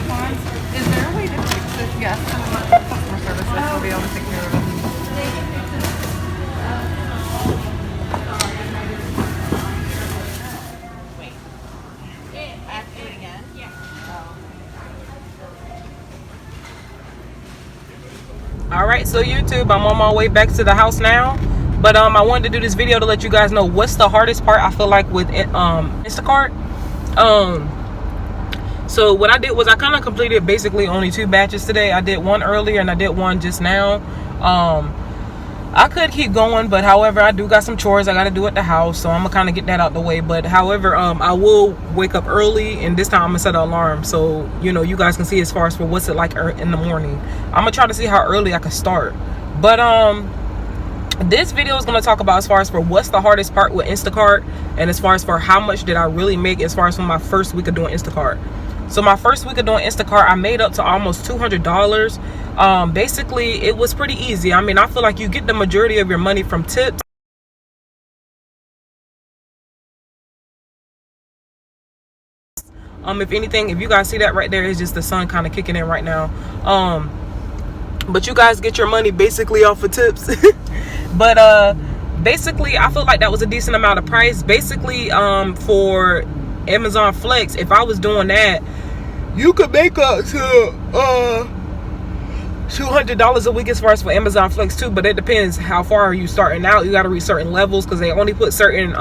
coupons. Is there a way to fix this? Yes, customer services will be able to take care of it. All right, so YouTube, I'm on my way back to the house now, but I wanted to do this video to let you guys know what's the hardest part I feel like with Instacart. So what I did was I kind of completed basically only 2 batches today. I did one earlier and I did one just now. I could keep going, but however, I do got some chores I got to do at the house, so I'm gonna kind of get that out the way. But however, I will wake up early, and this time I'm gonna set an alarm so you know you guys can see as far as for what's it like in the morning. I'm gonna try to see how early I can start. But this video is gonna talk about as far as for what's the hardest part with Instacart, and as far as for how much did I really make as far as for my first week of doing Instacart. So my first week of doing Instacart, I made up to almost $200. Basically, it was pretty easy. I mean, I feel like you get the majority of your money from tips. If anything, if you guys see that right there, it's just the sun kind of kicking in right now. But you guys get your money basically off of tips. But basically, I feel like that was a decent amount of price. Basically, for Amazon Flex, if I was doing that, you could make up to $200 a week as far as for Amazon Flex too. But it depends how far are you starting out. You got to reach certain levels because they only put certain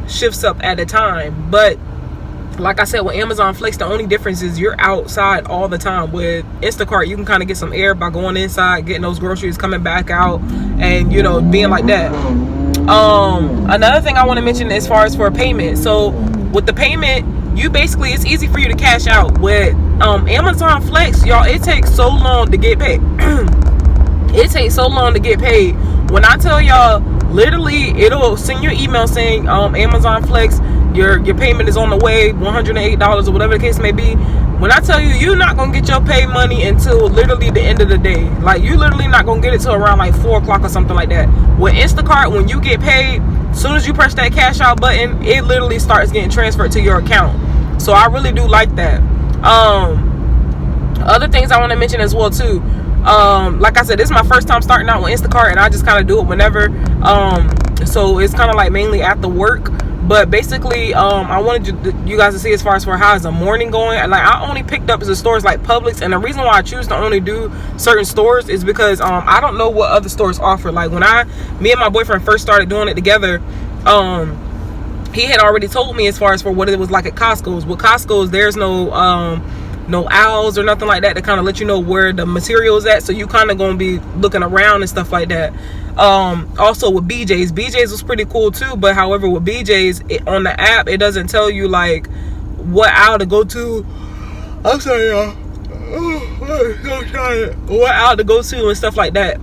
shifts up at a time. But like I said, with Amazon Flex, the only difference is you're outside all the time. With Instacart, you can kind of get some air by going inside, getting those groceries, coming back out, and you know, being like that. Another thing I want to mention as far as for payment. So with the payment, you basically, it's easy for you to cash out. With Amazon Flex, y'all, it takes so long to get paid. It takes so long to get paid. When I tell y'all, literally, it'll send you an email saying Amazon Flex, your payment is on the way, $108 or whatever the case may be. When I tell you, you're not gonna get your pay money until literally the end of the day. Like, you literally not gonna get it till around like 4 o'clock or something like that. With Instacart, when you get paid, as soon as you press that cash out button, it literally starts getting transferred to your account. So I really do like that. Other things I want to mention as well too. Like I said, this is my first time starting out with Instacart, and I just kind of do it whenever. So it's kind of like mainly after work. But basically, I wanted you guys to see as far as for how is the morning going. And like, I only picked up the stores like Publix, and the reason why I choose to only do certain stores is because I don't know what other stores offer. Like when me and my boyfriend first started doing it together, he had already told me as far as for what it was like at Costco's. With Costco's, there's no owls or nothing like that to kind of let you know where the material is at, so you kind of gonna be looking around and stuff like that. Also with BJ's was pretty cool too, but however with BJ's, on the app, it doesn't tell you like what aisle to go to. I'm sorry, y'all. What aisle to go to and stuff like that.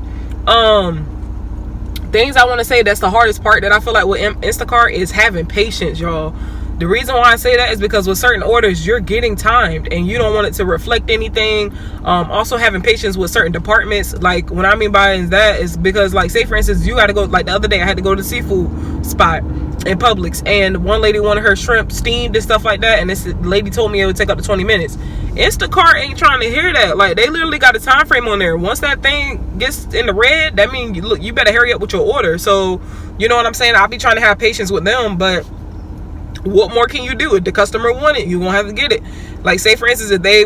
Things I want to say that's the hardest part that I feel like with Instacart is having patience, y'all. The reason why I say that is because with certain orders, you're getting timed and you don't want it to reflect anything. Also having patience with certain departments. Like, what I mean by that is because, like, say for instance, you got to go, like the other day I had to go to the seafood spot in Publix, and one lady wanted her shrimp steamed and stuff like that, and this lady told me it would take up to 20 minutes. Instacart ain't trying to hear that. Like, they literally got a time frame on there. Once that thing gets in the red, that means you better hurry up with your order. So you know what I'm saying, I'll be trying to have patience with them, but what more can you do? If the customer want it, you won't have to get it. Like, say for instance, if they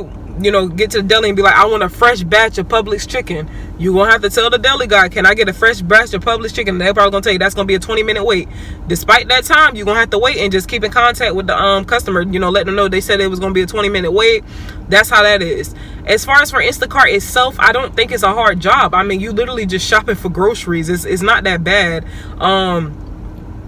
get to the deli and be like, I want a fresh batch of Publix chicken, you won't have to tell the deli guy, can I get a fresh batch of Publix chicken? They're probably gonna tell you that's gonna be a 20-minute wait. Despite that time, you're gonna have to wait and just keep in contact with the customer, let them know they said it was gonna be a 20-minute wait. That's how that is. As far as for Instacart itself, I don't think it's a hard job. I mean, you literally just shopping for groceries. It's not that bad.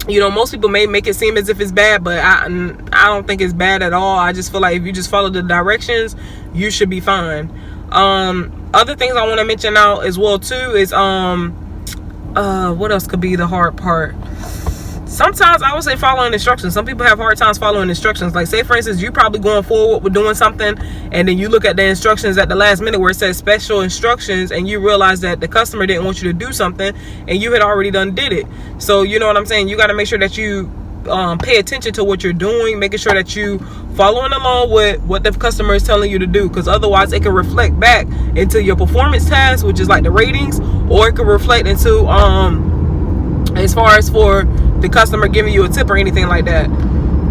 Most people may make it seem as if it's bad, but I don't think it's bad at all. I just feel like if you just follow the directions, you should be fine. Other things I want to mention now as well too is what else could be the hard part? Sometimes I would say following instructions. Some people have hard times following instructions. Like, say for instance, you probably going forward with doing something, and then you look at the instructions at the last minute where it says special instructions, and you realize that the customer didn't want you to do something and you had already done did it. So you know what I'm saying, you got to make sure that you pay attention to what you're doing, making sure that you following along with what the customer is telling you to do, because otherwise it can reflect back into your performance tasks, which is like the ratings, or it can reflect into as far as for the customer giving you a tip or anything like that.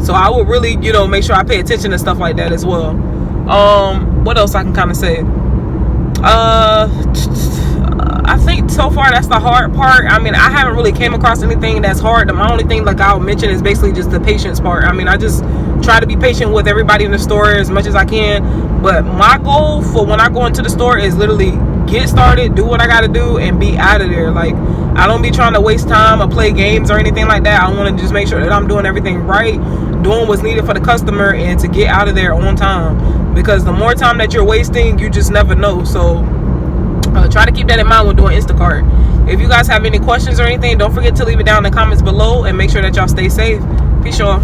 So I would really, make sure I pay attention to stuff like that as well. What else I can kind of say? I think so far that's the hard part. I mean, I haven't really came across anything that's hard. My only thing, like I'll mention, is basically just the patience part. I mean, I just try to be patient with everybody in the store as much as I can. But my goal for when I go into the store is literally get started, do what I gotta do, and be out of there. Like, I don't be trying to waste time or play games or anything like that. I want to just make sure that I'm doing everything right, doing what's needed for the customer, and to get out of there on time. Because the more time that you're wasting, you just never know. So try to keep that in mind when doing Instacart. If you guys have any questions or anything, don't forget to leave it down in the comments below, and make sure that y'all stay safe. Peace, y'all.